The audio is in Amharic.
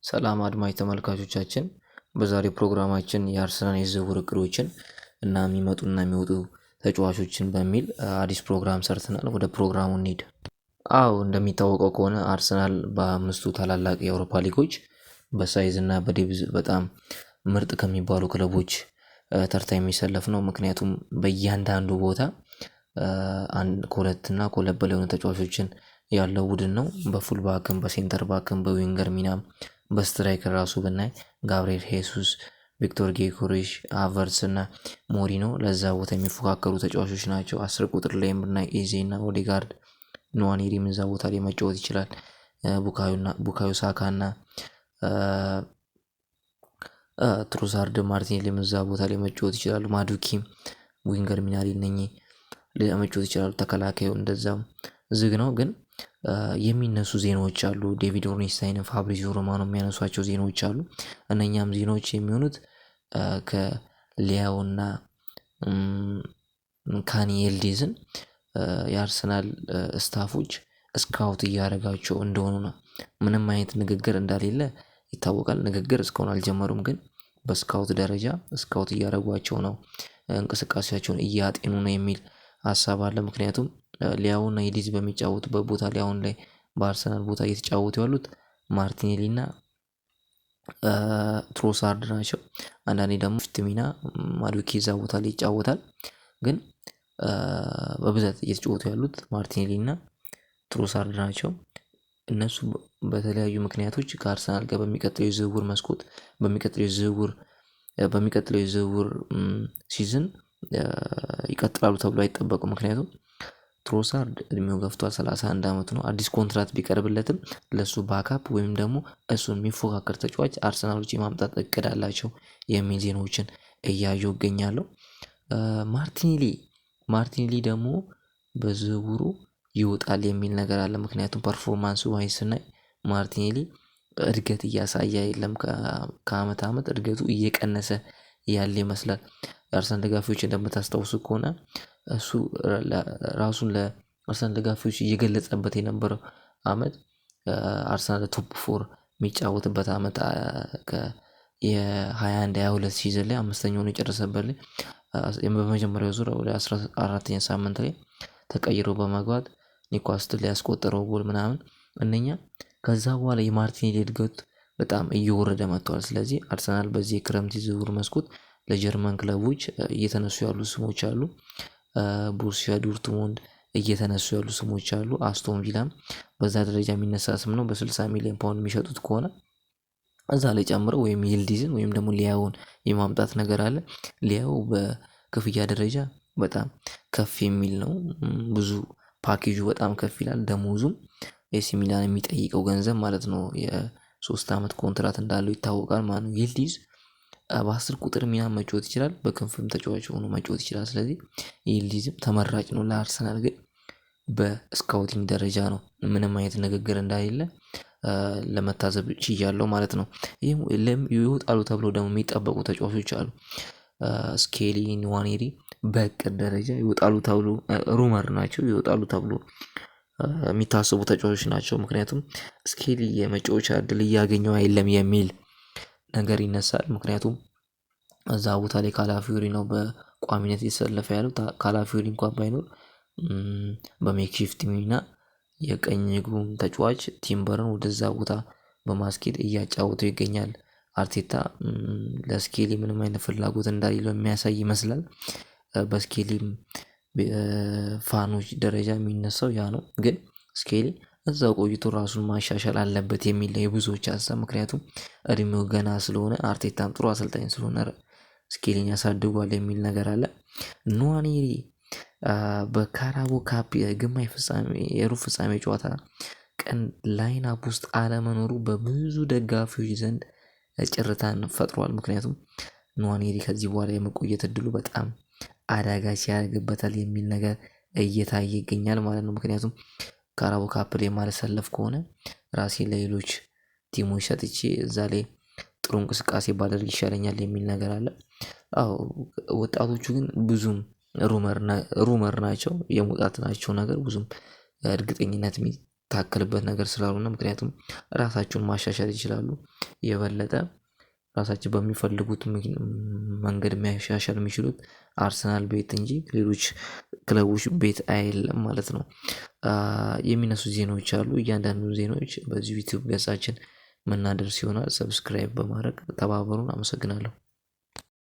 ሰላም አድማጭ ተመልካቾቻችን፣ በዛሬው ፕሮግራማችን የአርሰናል የዝውውር እቅዶችን እና የሚመጡና የሚወጡ ተጫዋቾችን በሚል አዲስ ፕሮግራም ሰርተናል። ወደ ፕሮግራሙ እንሂድ። አዎ እንደሚታወቀው ከሆነ አርሰናል በአምስቱ ታላላቅ የአውሮፓ ሊጎች በሳይዝ እና በዴብዝ በጣም ምርጥ ከሚባሉ ክለቦች ተርታ የሚሰለፍ ነው። ምክንያቱም በእያንዳንዱ ቦታ ከሁለት እና ከሁለት በላይ የሆኑ ተጫዋቾችን ያለው ቡድን ነው። በፉል ባክም፣ በሴንተር ባክም፣ በዊንገር ሚናም፣ በስትራይከር ራሱ ብናይ ጋብርኤል ሄሱስ፣ ቪክቶር ጌኮሬሽ፣ ሃቨርትዝ እና ሞሪኖ ለዛ ቦታ የሚፎካከሩ ተጫዋቾች ናቸው። 10 ቁጥር ላይም ብናይ ኤዜ እና ኦዴጋርድ፣ ንዋኔሪም እዛ ቦታ ላይ መጫወት ይችላል። ቡካዮ ሳካ እና ትሮሳርድ፣ ማርቲኔሊም እዛ ቦታ ላይ መጫወት ይችላሉ። ማዱኪም ዊንገር ሚና ላይ እነኚህ መጫወት ይችላሉ። ተከላካዩ እንደዛም ዝግ ነው። ግን የሚነሱ ዜናዎች አሉ። ዴቪድ ኦርኒስታይንም ፋብሪዚዮ ሮማኖ የሚያነሷቸው ዜናዎች አሉ። እነኛም ዜናዎች የሚሆኑት ከሊያውና ካኒ ኤልዲዝን የአርሰናል ስታፎች ስካውት እያደረጋቸው እንደሆኑ ነው። ምንም አይነት ንግግር እንደሌለ ይታወቃል። ንግግር እስካሁን አልጀመሩም፣ ግን በስካውት ደረጃ ስካውት እያደረጓቸው ነው፣ እንቅስቃሴያቸውን እያጤኑ ነው የሚል ሀሳብ አለ። ምክንያቱም ሊያውና ኤልዲዝ በሚጫወቱበት ቦታ ላይ አሁን ላይ በአርሰናል ቦታ እየተጫወቱ ያሉት ማርቲኔሊ እና ትሮሳርድ ናቸው። አንዳንዴ ደግሞ ፊት ሚና ማዱኬ እዛ ቦታ ላይ ይጫወታል። ግን በብዛት እየተጫወቱ ያሉት ማርቲኔሊ እና ትሮሳርድ ናቸው። እነሱ በተለያዩ ምክንያቶች ከአርሰናል ጋር በሚቀጥለው የዝውውር መስኮት በሚቀጥለው የዝውውር ሲዝን ይቀጥላሉ ተብሎ አይጠበቁም። ምክንያቱም ትሮሳርድ እድሜው ገፍቷል፣ 31 ዓመቱ ነው። አዲስ ኮንትራት ቢቀርብለትም ለሱ ባካፕ ወይም ደግሞ እሱን የሚፎካከር ተጫዋች አርሰናሎች የማምጣት እቅድ አላቸው የሚል ዜናዎችን እያየሁ እገኛለሁ። ማርቲኔሊ ደግሞ በዝውውሩ ይወጣል የሚል ነገር አለ። ምክንያቱም ፐርፎርማንሱ ዋይዝ ስናይ ማርቲኔሊ እድገት እያሳየ የለም። ከአመት አመት እድገቱ እየቀነሰ ያለ ይመስላል። የአርሰናል ደጋፊዎች እንደምታስታውሱ ከሆነ እሱ ራሱን ለአርሰናል ደጋፊዎች እየገለጸበት የነበረው አመት አርሰናል ቶፕ 4 የሚጫወትበት አመት የ21 22 ሲዝን ላይ አምስተኛውን የጨረሰበት ላይ በመጀመሪያው ዙር ወደ 14ኛ ሳምንት ላይ ተቀይሮ በመግባት ኒውካስትል ላይ ያስቆጠረው ጎል ምናምን እነኛ ከዛ በኋላ የማርቲኔሊ እድገት በጣም እየወረደ መጥቷል። ስለዚህ አርሰናል በዚህ የክረምት ዝውውር መስኮት ለጀርመን ክለቦች እየተነሱ ያሉ ስሞች አሉ። ቦሩሲያ ዶርትሙንድ እየተነሱ ያሉ ስሞች አሉ። አስቶን ቪላም በዛ ደረጃ የሚነሳ ስም ነው። በ60 ሚሊዮን ፓውንድ የሚሸጡት ከሆነ እዛ ላይ ጨምረው ወይም ይልዲዝን ወይም ደግሞ ሊያውን የማምጣት ነገር አለ። ሊያው በክፍያ ደረጃ በጣም ከፍ የሚል ነው። ብዙ ፓኬጁ በጣም ከፍ ይላል። ደሞዙም ኤሲ ሚላን የሚጠይቀው ገንዘብ ማለት ነው የ3 አመት ኮንትራት እንዳለው ይታወቃል ማለት ነው። ይልዲዝ በ10 ቁጥር ሚና መጫወት ይችላል። በክንፍም ተጫዋች ሆኖ መጫወት ይችላል። ስለዚህ ይልዲዝም ተመራጭ ነው ለአርሰናል። ግን በስካውቲንግ ደረጃ ነው ምንም አይነት ንግግር እንዳሌለ ለመታዘብ ችያለሁ ማለት ነው። ይወጣሉ ተብሎ ደግሞ የሚጠበቁ ተጫዋቾች አሉ። ስኬሊ፣ ንዋኔሪ በእቅድ ደረጃ ይወጣሉ ተብሎ ሩመር ናቸው። ይወጣሉ ተብሎ የሚታሰቡ ተጫዋቾች ናቸው። ምክንያቱም ስኬሊ የመጫወቻ እድል እያገኘው አይደለም የሚል ነገር ይነሳል። ምክንያቱም እዛ ቦታ ላይ ካላፊዮሪ ነው በቋሚነት እየተሰለፈ ያለው። ካላፊዮሪ እንኳን ባይኖር በሜክሺፍት ሚና የቀኝ እግሩን ተጫዋች ቲምበርን ወደዛ ቦታ በማስኬድ እያጫወተው ይገኛል። አርቴታ ለስኬሊ ምንም አይነት ፍላጎት እንዳሌለው የሚያሳይ ይመስላል። በስኬሊም ፋኖች ደረጃ የሚነሳው ያ ነው። ግን ስኬሊ እዛው ቆይቶ ራሱን ማሻሻል አለበት የሚል የብዙዎች ሀሳብ። ምክንያቱም እድሜው ገና ስለሆነ አርቴታም ጥሩ አሰልጣኝ ስለሆነ ስኬሊን ያሳድጓል የሚል ነገር አለ። ንዋኔሪ በካራቦ ካፕ የግማሽ ፍጻሜ የሩብ ፍጻሜ ጨዋታ ቀን ላይን አፕ ውስጥ አለመኖሩ በብዙ ደጋፊዎች ዘንድ ጭርታን ፈጥሯል። ምክንያቱም ንዋኔሪ ከዚህ በኋላ የመቆየት እድሉ በጣም አዳጋች ያደርግበታል የሚል ነገር እየታየ ይገኛል ማለት ነው። ምክንያቱም ካራቦ ካፕ ላይ ማልሰለፍ ከሆነ ራሴን ለሌሎች ቲሞች ሰጥቼ እዛ ላይ ጥሩ እንቅስቃሴ ባደርግ ይሻለኛል የሚል ነገር አለ። አዎ ወጣቶቹ ግን ብዙም ሩመር ናቸው። የመውጣት ናቸው ነገር ብዙም እርግጠኝነት የሚታከልበት ነገር ስላልሆነ ምክንያቱም ራሳቸውን ማሻሻል ይችላሉ። የበለጠ ራሳቸው በሚፈልጉት መንገድ ማሻሻል የሚችሉት አርሰናል ቤት እንጂ ሌሎች ክለቦች ቤት አይደለም ማለት ነው። የሚነሱ ዜናዎች አሉ እያንዳንዱን ዜናዎች በዚህ ዩቲዩብ ገጻችን የምናደርስ ይሆናል። ሰብስክራይብ በማድረግ ተባበሩን። አመሰግናለሁ።